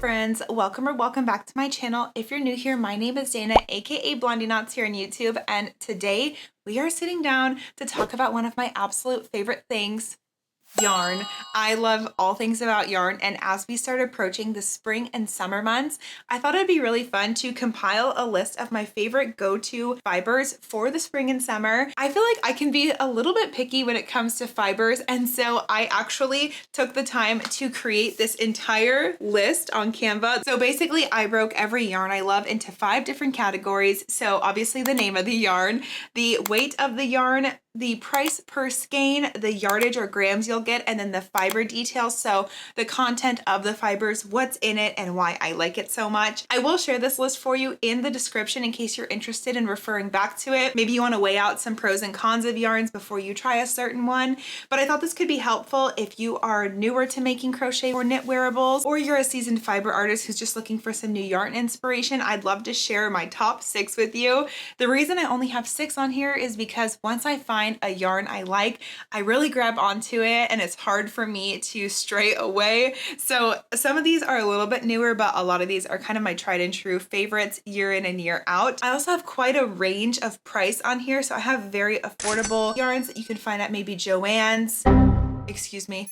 friends, welcome or welcome back to my channel. If you're new here, my name is Dana, aka Blondie Knots here on YouTube, and today we are sitting down to talk about one of my absolute favorite things, yarn. I love all things about yarn, and as we start approaching the spring and summer months, I thought it'd be really fun to compile a list of my favorite go-to fibers for the spring and summer. I feel like I can be a little bit picky when it comes to fibers, and so I actually took the time to create this entire list on Canva. So basically I broke every yarn I love into 5 different categories. So obviously the name of the yarn, the weight of the yarn, the price per skein, the yardage or grams you'll get, and then the fiber details. So the content of the fibers, what's in it, and why I like it so much. I will share this list for you in the description in case you're interested in referring back to it. Maybe you want to weigh out some pros and cons of yarns before you try a certain one. But I thought this could be helpful if you are newer to making crochet or knit wearables, or you're a seasoned fiber artist who's just looking for some new yarn inspiration. I'd love to share my top 6 with you. The reason I only have 6 on here is because once I find a yarn I like, I really grab onto it and it's hard for me to stray away. So some of these are a little bit newer, but a lot of these are kind of my tried and true favorites year in and year out. I also have quite a range of price on here. So I have very affordable yarns that you can find at maybe Joann's,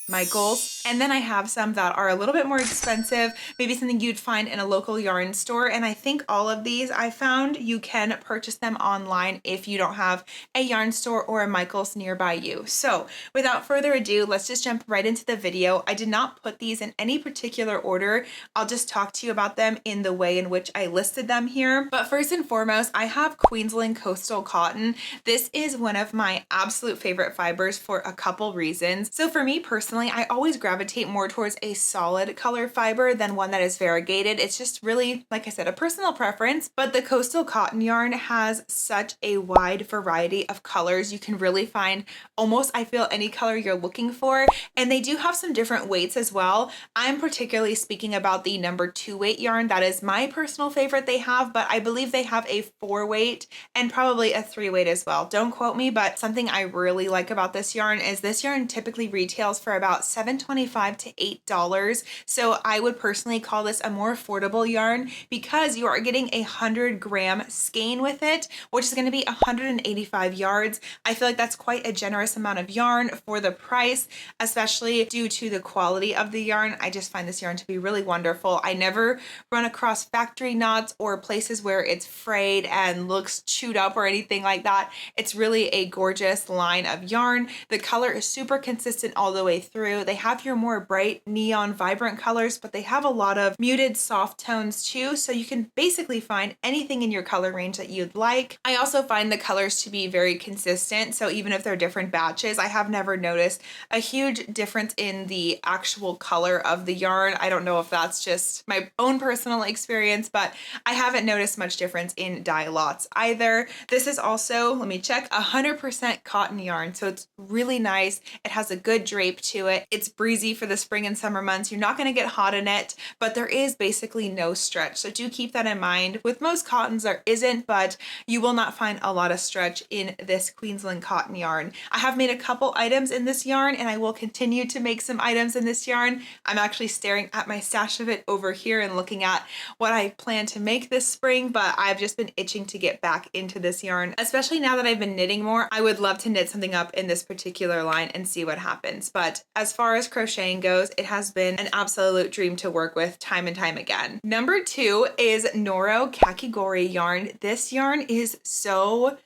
Michael's. And then I have some that are a little bit more expensive, maybe something you'd find in a local yarn store. And I think all of these I found you can purchase them online if you don't have a yarn store or a Michael's nearby you. So without further ado, let's just jump right into the video. I did not put these in any particular order. I'll just talk to you about them in the way in which I listed them here. But first and foremost, I have Queensland coastal cotton. This is one of my absolute favorite fibers for a couple reasons. So for me personally, I always gravitate more towards a solid color fiber than one that is variegated. It's just really, like I said, a personal preference, but the coastal cotton yarn has such a wide variety of colors. You can really find almost, I feel, any color you're looking for. And they do have some different weights as well. I'm particularly speaking about the number 2 weight yarn. That is my personal favorite they have, but I believe they have a 4 weight and probably a 3 weight as well. Don't quote me, but something I really like about this yarn is this yarn typically retails for about $7.25 to $8. So I would personally call this a more affordable yarn because you are getting a 100-gram skein with it, which is going to be 185 yards. I feel like that's quite a generous amount of yarn for the price, especially due to the quality of the yarn. I just find this yarn to be really wonderful. I never run across factory knots or places where it's frayed and looks chewed up or anything like that. It's really a gorgeous line of yarn. The color is super consistent all the way through. They have your more bright neon vibrant colors, but they have a lot of muted soft tones too, so you can basically find anything in your color range that you'd like. I also find the colors to be very consistent, so even if they're different batches, I have never noticed a huge difference in the actual color of the yarn. I don't know if that's just my own personal experience, but I haven't noticed much difference in dye lots either. This is also, let me check, 100% cotton yarn, so it's really nice. It has a good drape to it. It's breezy for the spring and summer months. You're not going to get hot in it, but there is basically no stretch. So do keep that in mind. With most cottons there isn't, but you will not find a lot of stretch in this Queensland cotton yarn. I have made a couple items in this yarn and I will continue to make some items in this yarn. I'm actually staring at my stash of it over here and looking at what I plan to make this spring, but I've just been itching to get back into this yarn, especially now that I've been knitting more. I would love to knit something up in this particular line and see what happens. But as far as crocheting goes, it has been an absolute dream to work with time and time again. Number 2 is Noro kakigori yarn. This yarn is so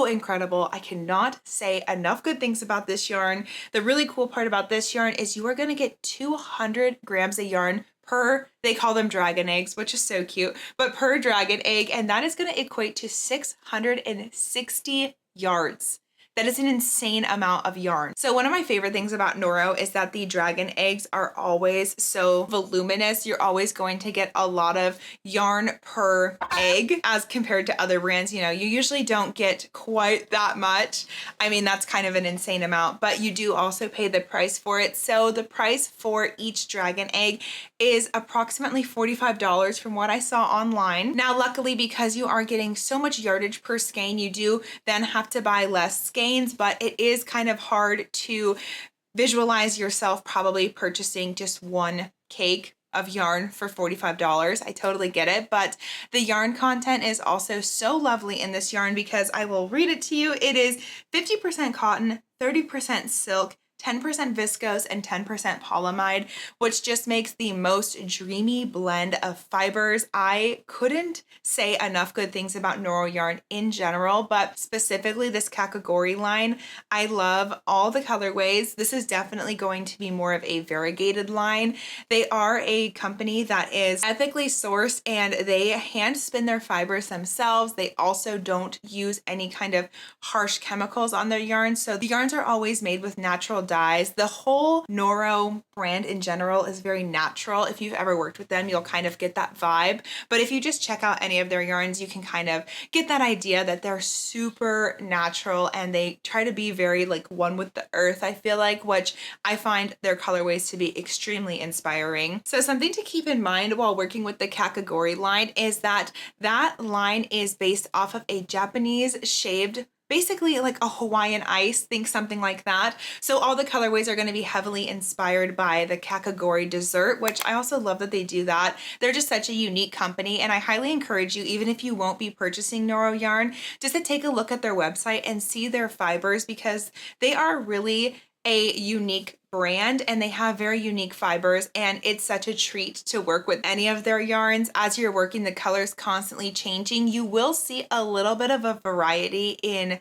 incredible. I cannot say enough good things about this yarn. The really cool part about this yarn is you are going to get 200 grams of yarn per, they call them dragon eggs, which is so cute, but per dragon egg, and that is going to equate to 660 yards. That is an insane amount of yarn. So one of my favorite things about Noro is that the dragon eggs are always so voluminous. You're always going to get a lot of yarn per egg as compared to other brands. You know, you usually don't get quite that much. I mean, that's kind of an insane amount, but you do also pay the price for it. So the price for each dragon egg is approximately $45 from what I saw online. Now, luckily, because you are getting so much yardage per skein, you do then have to buy less skeins, but it is kind of hard to visualize yourself probably purchasing just one cake of yarn for $45. I totally get it, but the yarn content is also so lovely in this yarn because I will read it to you. It is 50% cotton, 30% silk, 10% viscose, and 10% polyamide, which just makes the most dreamy blend of fibers. I couldn't say enough good things about Noro yarn in general, but specifically this kakigori line. I love all the colorways. This is definitely going to be more of a variegated line. They are a company that is ethically sourced and they hand spin their fibers themselves. They also don't use any kind of harsh chemicals on their yarns. So the yarns are always made with natural dyes. The whole Noro brand in general is very natural. If you've ever worked with them, you'll kind of get that vibe. But if you just check out any of their yarns, you can kind of get that idea that they're super natural and they try to be very like one with the earth, I feel like, which I find their colorways to be extremely inspiring. So something to keep in mind while working with the kakigori line is that that line is based off of a Japanese shaved, basically like a Hawaiian ice, think something like that. So all the colorways are going to be heavily inspired by the kakigori dessert, which I also love that they do that. They're just such a unique company, and I highly encourage you, even if you won't be purchasing Noro yarn, just to take a look at their website and see their fibers because they are really a unique brand and they have very unique fibers, and it's such a treat to work with any of their yarns. As you're working, the colors constantly changing. You will see a little bit of a variety in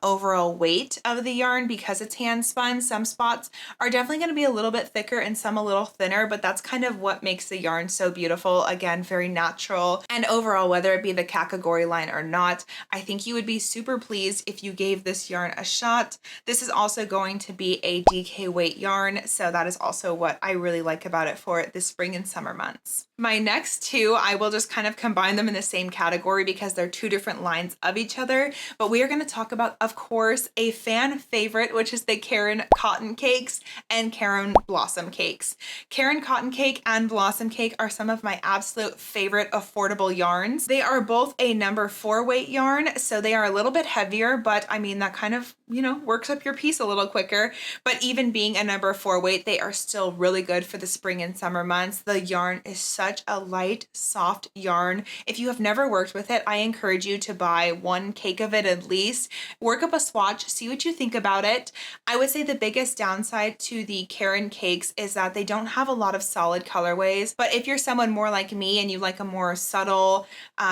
overall weight of the yarn because it's hand spun. Some spots are definitely going to be a little bit thicker and some a little thinner, but that's kind of what makes the yarn so beautiful. Again, very natural. And overall, whether it be the kakigori line or not, I think you would be super pleased if you gave this yarn a shot. This is also going to be a DK weight yarn, so that is also what I really like about it for the spring and summer months. My next two, I will just kind of combine them in the same category because they're two different lines of each other, but we are going to talk about, of course, a fan favorite, which is the Caron cotton cakes and Caron blossom cakes. Caron cotton cake and blossom cake are some of my absolute favorite affordable yarns. They are both a number 4 weight yarn, so they are a little bit heavier, but I mean, that kind of, you know, works up your piece a little quicker. But even being a number 4 weight, they are still really good for the spring and summer months. The yarn is such a light, soft yarn. If you have never worked with it, I encourage you to buy one cake of it at least. Work up a swatch, see what you think about it. I would say the biggest downside to the Caron cakes is that they don't have a lot of solid colorways. But if you're someone more like me and you like a more subtle,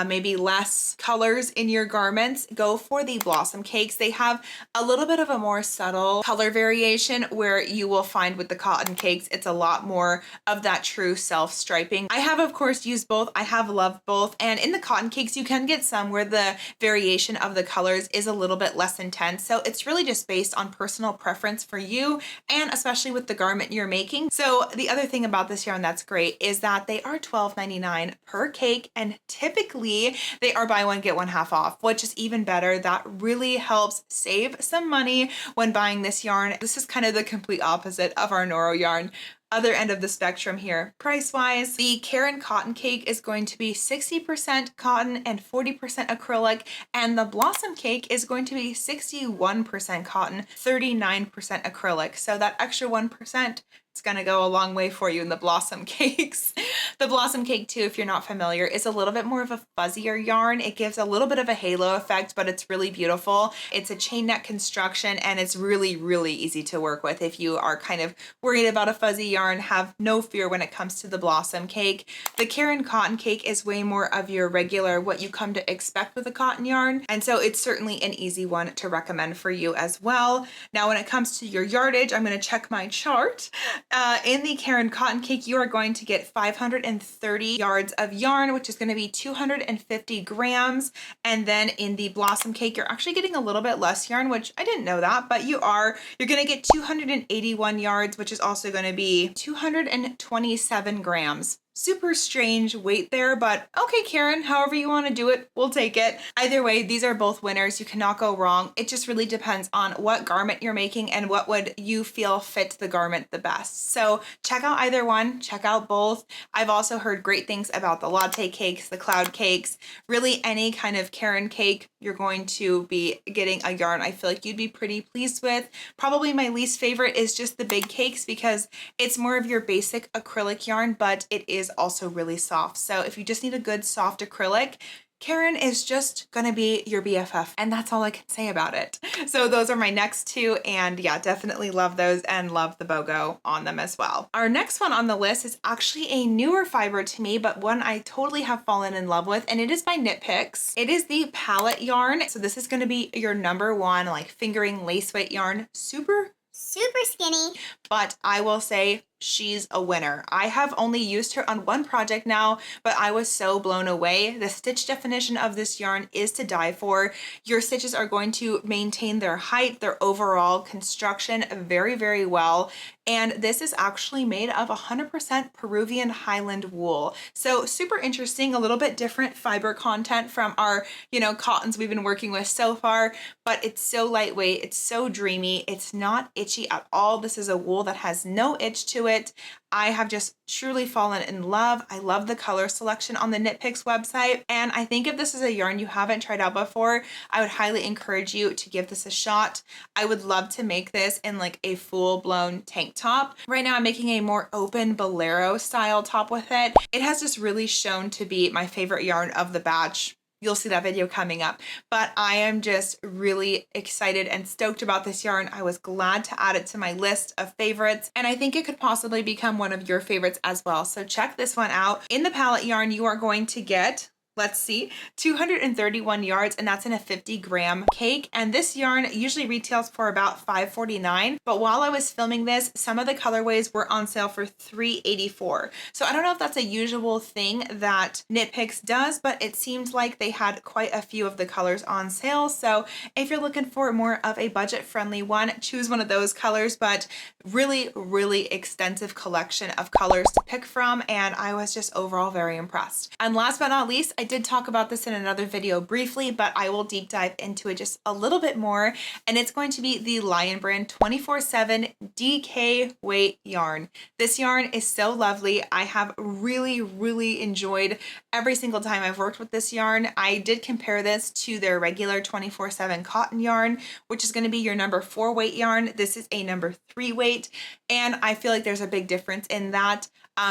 maybe less colors in your garments, go for the blossom cakes. They have a little bit of a more subtle color variation where you will find with the cotton cakes, it's a lot more of that true self striping. I have, of course, used both. I have loved both. And in the cotton cakes, you can get some where the variation of the colors is a little bit less intense. So it's really just based on personal preference for you, and especially with the garment you're making. So the other thing about this yarn that's great is that they are $12.99 per cake, and typically they are buy one, get one half off, which is even better. That really helps save some money when buying this yarn. This is kind of the complete opposite of our Noro yarn. Other end of the spectrum here. Price wise, the Caron cotton cake is going to be 60% cotton and 40% acrylic, and the blossom cake is going to be 61% cotton, 39% acrylic. So that extra 1%, it's going to go a long way for you in the blossom cakes. The blossom cake too, if you're not familiar, is a little bit more of a fuzzier yarn. It gives a little bit of a halo effect, but it's really beautiful. It's a chain neck construction, and it's really, really easy to work with. If you are kind of worried about a fuzzy yarn, have no fear when it comes to the blossom cake. The Caron cotton cake is way more of your regular, what you come to expect with a cotton yarn, and so it's certainly an easy one to recommend for you as well. Now, when it comes to your yardage, I'm going to check my chart. In the Caron cotton cake, you are going to get 530 yards of yarn, which is going to be 250 grams. And then in the blossom cake, you're actually getting a little bit less yarn, which I didn't know that, but you're going to get 281 yards, which is also going to be 227 grams. super strange weight there, but okay, Caron, however you want to do it, we'll take it. Either way, these are both winners. You cannot go wrong. It just really depends on what garment you're making and what would you feel fits the garment the best. So check out either one, check out both. I've also heard great things about the latte cakes, the cloud cakes, really any kind of Caron cake you're going to be getting a yarn I feel like you'd be pretty pleased with. Probably my least favorite is just the big cakes because it's more of your basic acrylic yarn, but it is also really soft. So if you just need a good soft acrylic, Caron is just gonna be your BFF, and that's all I can say about it. So those are my next two, and yeah, definitely love those and love the BOGO on them as well. Our next one on the list is actually a newer fiber to me, but one I totally have fallen in love with, and it is by Nitpicks. It is the palette yarn. So this is gonna be your number one, like fingering lace weight yarn. Super skinny. But I will say she's a winner. I have only used her on one project now, but I was so blown away. The stitch definition of this yarn is to die for. Your stitches are going to maintain their height, their overall construction very, very well. And this is actually made of 100% Peruvian Highland wool. So super interesting, a little bit different fiber content from our, cottons we've been working with so far, but it's so lightweight, it's so dreamy, it's not itchy at all. This is a wool that has no itch to it. I have just truly fallen in love. I love the color selection on the Nitpicks website. And I think if this is a yarn you haven't tried out before, I would highly encourage you to give this a shot. I would love to make this in like a full-blown tank top. Right now I'm making a more open bolero style top with it. It has just really shown to be my favorite yarn of the batch. You'll see that video coming up, but I am just really excited and stoked about this yarn. I was glad to add it to my list of favorites, and I think it could possibly become one of your favorites as well. So check this one out. In the palette yarn, you are going to get, let's see, 231 yards, and that's in a 50-gram cake. And this yarn usually retails for about $5.49. But while I was filming this, some of the colorways were on sale for $3.84. So I don't know if that's a usual thing that Nitpicks does, but it seemed like they had quite a few of the colors on sale. So if you're looking for more of a budget-friendly one, choose one of those colors, but really, really extensive collection of colors to pick from. And I was just overall very impressed. And last but not least, I did talk about this in another video briefly, but I will deep dive into it just a little bit more. And it's going to be the Lion Brand 24/7 DK weight yarn. This yarn is so lovely. I have really, really enjoyed every single time I've worked with this yarn. I did compare this to their regular 24/7 cotton yarn, which is going to be your number 4 weight yarn. This is a number 3 weight. And I feel like there's a big difference in that.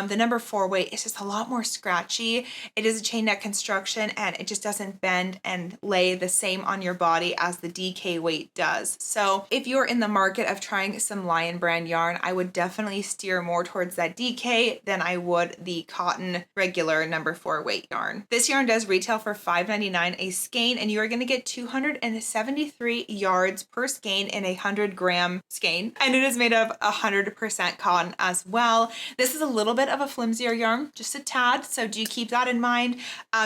The number 4 weight is just a lot more scratchy. It is a chain neck construction and it just doesn't bend and lay the same on your body as the DK weight does. So if you're in the market of trying some Lion Brand yarn, I would definitely steer more towards that DK than I would the cotton regular number 4 weight yarn. This yarn does retail for $5.99 a skein, and you are going to get 273 yards per skein in a 100-gram skein. And it is made of 100% cotton as well. This is a little bit of a flimsier yarn, just a tad, so do keep that in mind.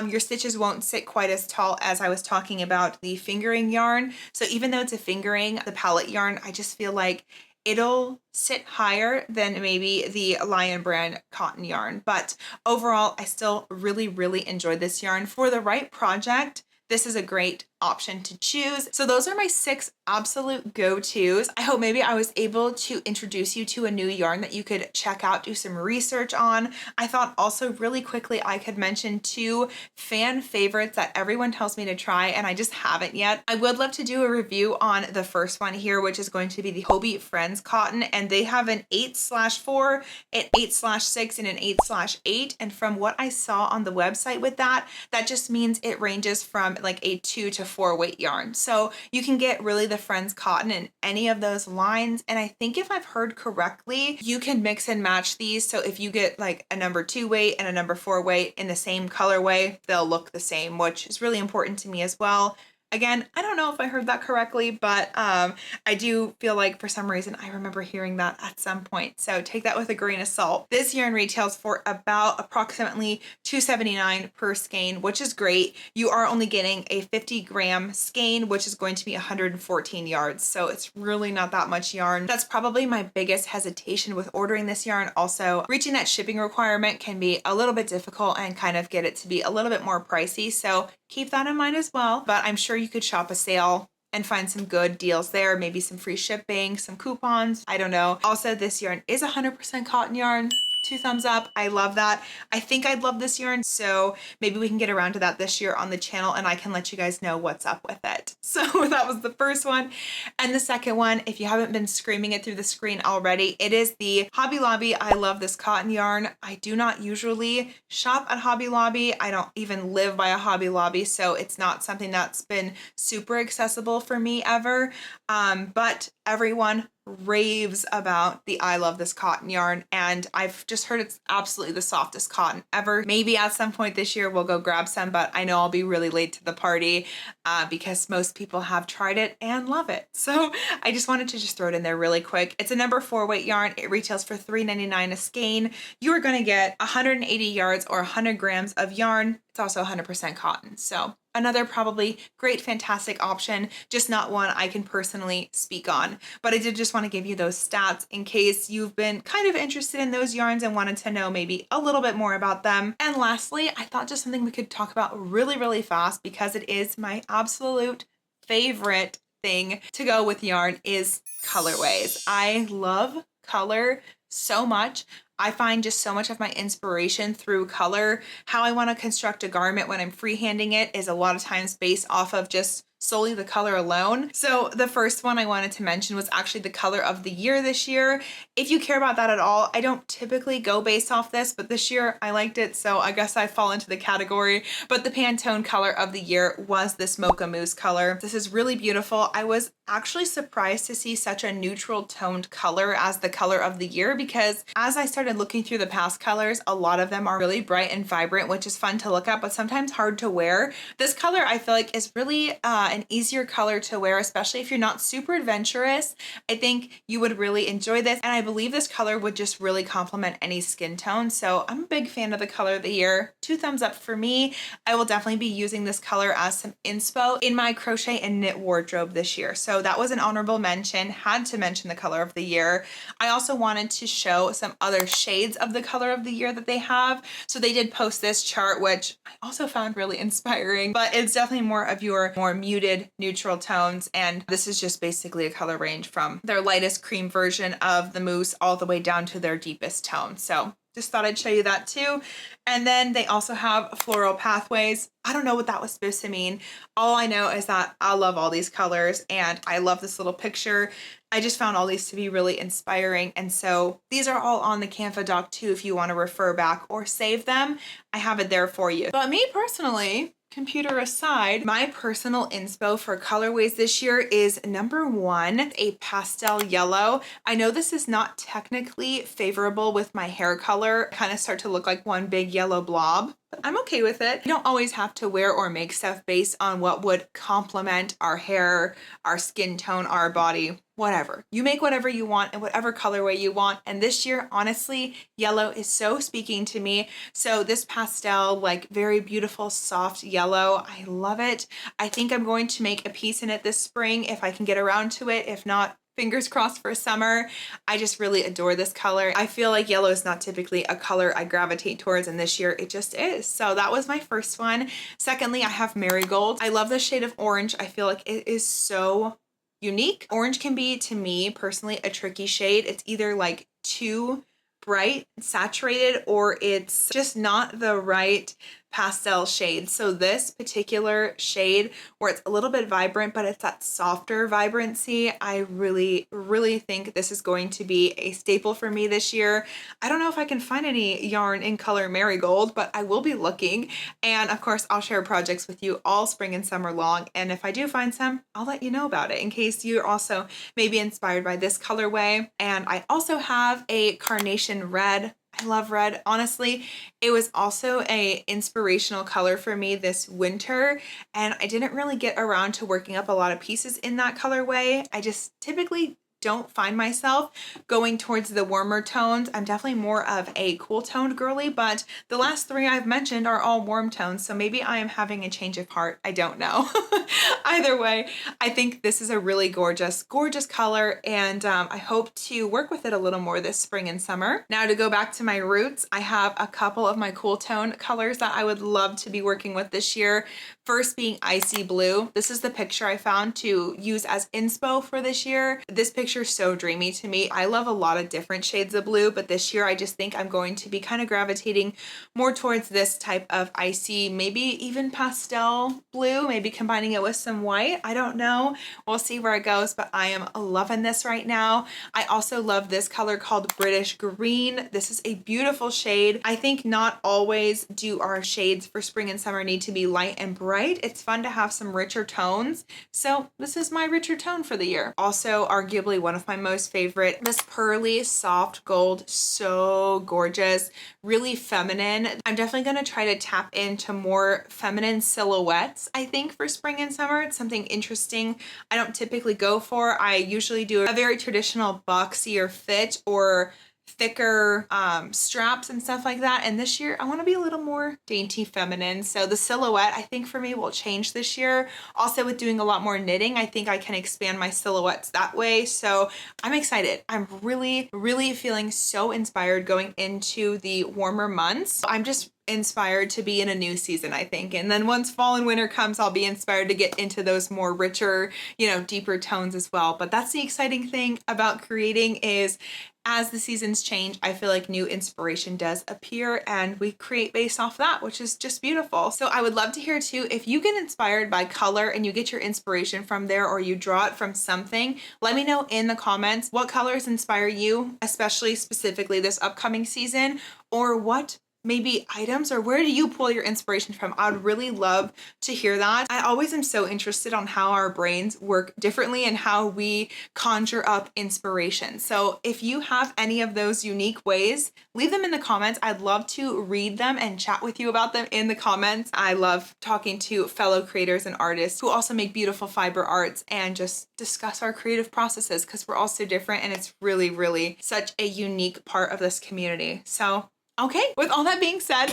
Your stitches won't sit quite as tall as I was talking about the fingering yarn. So even though it's a fingering, the palette yarn, I just feel like it'll sit higher than maybe the Lion Brand cotton yarn. But overall, I still really, really enjoyed this yarn. For the right project, this is a great option to choose. So those are my 6 absolute go-tos. I hope maybe I was able to introduce you to a new yarn that you could check out, do some research on. I thought also really quickly I could mention 2 fan favorites that everyone tells me to try and I just haven't yet. I would love to do a review on the first one here, which is going to be the Hobie Friends cotton, and they have an 8/4, an 8/6, and an 8/8. And from what I saw on the website with that just means it ranges from like a 2 to 4 weight yarn. So you can get really the Friends cotton in any of those lines. And I think if I've heard correctly, you can mix and match these. So if you get like a number 2 weight and a number 4 weight in the same colorway, they'll look the same, which is really important to me as well. Again, I don't know if I heard that correctly, but I do feel like for some reason I remember hearing that at some point. So take that with a grain of salt. This yarn retails for about approximately $2.79 per skein, which is great. You are only getting a 50-gram skein, which is going to be 114 yards. So it's really not that much yarn. That's probably my biggest hesitation with ordering this yarn. Also, reaching that shipping requirement can be a little bit difficult and kind of get it to be a little bit more pricey. So keep that in mind as well. But I'm sure you could shop a sale and find some good deals there, maybe some free shipping, some coupons, I don't know. Also, this yarn is 100% cotton yarn. 2 thumbs up. I love that. I think I'd love this yarn, so maybe we can get around to that this year on the channel and I can let you guys know what's up with it. So that was the first one. And the second one, if you haven't been screaming it through the screen already, it is the Hobby Lobby I Love This Cotton yarn. I do not usually shop at Hobby Lobby. I don't even live by a Hobby Lobby, so it's not something that's been super accessible for me ever. But everyone raves about the I Love This Cotton yarn, and I've just heard it's absolutely the softest cotton ever. Maybe at some point this year we'll go grab some, but I know I'll be really late to the party because most people have tried it and love it. So I just wanted to just throw it in there really quick. It's a number 4 weight yarn. It retails for $3.99 a skein. You are going to get 180 yards or 100 grams of yarn. It's also 100% cotton. So another probably great, fantastic option, just not one I can personally speak on. But I did just want to give you those stats in case you've been kind of interested in those yarns and wanted to know maybe a little bit more about them. And lastly, I thought just something we could talk about really, really fast because it is my absolute favorite thing to go with yarn is colorways. I love color so much. I find just so much of my inspiration through color. How I want to construct a garment when I'm freehanding it is a lot of times based off of just solely the color alone. So the first one I wanted to mention was actually the color of the year this year. If you care about that at all, I don't typically go based off this, but this year I liked it, so I guess I fall into the category. But the Pantone color of the year was this Mocha Mousse color. This is really beautiful. I was actually surprised to see such a neutral toned color as the color of the year because as I started looking through the past colors, a lot of them are really bright and vibrant, which is fun to look at, but sometimes hard to wear. This color I feel like is really an easier color to wear, especially if you're not super adventurous. I think you would really enjoy this, and I believe this color would just really complement any skin tone. So I'm a big fan of the color of the year. 2 thumbs up for me. I will definitely be using this color as some inspo in my crochet and knit wardrobe this year. So that was an honorable mention. Had to mention the color of the year. I also wanted to show some other shades of the color of the year that they have. So they did post this chart, which I also found really inspiring, but it's definitely more of your more muted neutral tones, and this is just basically a color range from their lightest cream version of the mousse all the way down to their deepest tone. So just thought I'd show you that too. And then they also have floral pathways. I don't know what that was supposed to mean. All I know is that I love all these colors and I love this little picture. I just found all these to be really inspiring. And so these are all on the Canva doc too if you want to refer back or save them. I have it there for you. But me personally, computer aside, my personal inspo for colorways this year is number 1, a pastel yellow. I know this is not technically favorable with my hair color. I kind of start to look like one big yellow blob, but I'm okay with it. You don't always have to wear or make stuff based on what would complement our hair, our skin tone, our body, whatever. You make whatever you want and whatever colorway you want. And this year, honestly, yellow is so speaking to me. So this pastel, like very beautiful, soft yellow, I love it. I think I'm going to make a piece in it this spring if I can get around to it. If not, fingers crossed for summer. I just really adore this color. I feel like yellow is not typically a color I gravitate towards, and this year it just is. So that was my first one. Secondly, I have Marigold. I love the shade of orange. I feel like it is so unique. Orange can be, to me personally, a tricky shade. It's either like too bright, saturated, or it's just not the right pastel shade. So this particular shade where it's a little bit vibrant, but it's that softer vibrancy, I really, really think this is going to be a staple for me this year. I don't know if I can find any yarn in color Marigold, but I will be looking. And of course, I'll share projects with you all spring and summer long. And if I do find some, I'll let you know about it in case you're also maybe inspired by this colorway. And I also have a Carnation Red. I I love red. Honestly, it was also a inspirational color for me this winter, and I didn't really get around to working up a lot of pieces in that colorway. I just typically don't find myself going towards the warmer tones. I'm definitely more of a cool toned girly, but the last three I've mentioned are all warm tones, so maybe I am having a change of heart. I don't know. Either way, I think this is a really gorgeous, gorgeous color, and I hope to work with it a little more this spring and summer. Now to go back to my roots, I have a couple of my cool tone colors that I would love to be working with this year. First being Icy Blue. This is the picture I found to use as inspo for this year. This picture is so dreamy to me. I love a lot of different shades of blue, but this year I just think I'm going to be kind of gravitating more towards this type of icy, maybe even pastel blue, maybe combining it with some white. I don't know. We'll see where it goes, but I am loving this right now. I also love this color called British Green. This is a beautiful shade. I think not always do our shades for spring and summer need to be light and bright. It's fun to have some richer tones. So this is my richer tone for the year. Also, arguably one of my most favorite, this pearly soft gold, so gorgeous, really feminine. I'm definitely going to try to tap into more feminine silhouettes, I think, for spring and summer. It's something interesting I don't typically go for. I usually do a very traditional boxier fit or thicker straps and stuff like that, and this year I want to be a little more dainty feminine, so the silhouette I think for me will change this year. Also, with doing a lot more knitting, I think I can expand my silhouettes that way, so I'm excited. I'm really feeling so inspired going into the warmer months. I'm just inspired to be in a new season, I think, and then once fall and winter comes, I'll be inspired to get into those more richer, deeper tones as well. But that's the exciting thing about creating, is as the seasons change, I feel like new inspiration does appear and we create based off that, which is just beautiful. So I would love to hear too, if you get inspired by color and you get your inspiration from there, or you draw it from something, let me know in the comments what colors inspire you, especially specifically this upcoming season, or what maybe items, or where do you pull your inspiration from? I would really love to hear that. I always am so interested on how our brains work differently and how we conjure up inspiration. So if you have any of those unique ways, leave them in the comments. I'd love to read them and chat with you about them in the comments. I love talking to fellow creators and artists who also make beautiful fiber arts and just discuss our creative processes, because we're all so different and it's really such a unique part of this community. So okay, with all that being said,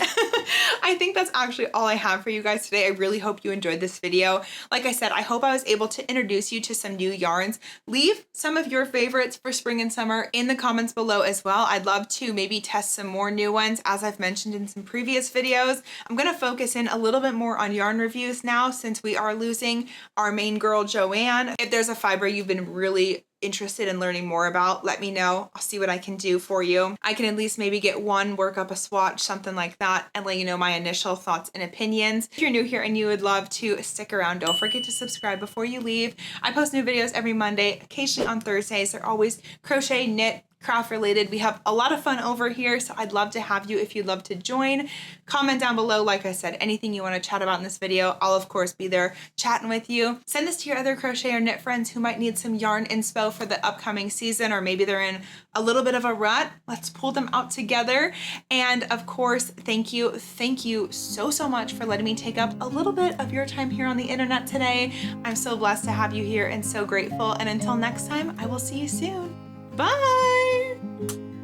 I think that's actually all I have for you guys today. I really hope you enjoyed this video. Like I said, I hope I was able to introduce you to some new yarns. Leave some of your favorites for spring and summer in the comments below as well. I'd love to maybe test some more new ones, as I've mentioned in some previous videos. I'm going to focus in a little bit more on yarn reviews now, since we are losing our main girl, Joanne. If there's a fiber you've been really interested in learning more about, let me know. I'll see what I can do for you. I can at least maybe get one, work up a swatch, something like that, and let you know my initial thoughts and opinions. If you're new here and you would love to stick around, don't forget to subscribe before you leave. I post new videos every Monday, occasionally on Thursdays. They're always crochet, knit, craft related. We have a lot of fun over here, so I'd love to have you if you'd love to join. Comment down below, like I said, anything you want to chat about in this video. I'll of course be there chatting with you. Send this to your other crochet or knit friends who might need some yarn inspo for the upcoming season, or maybe they're in a little bit of a rut. Let's pull them out together. And of course, thank you so much for letting me take up a little bit of your time here on the internet today. I'm so blessed to have you here and so grateful. And until next time, I will see you soon. Bye!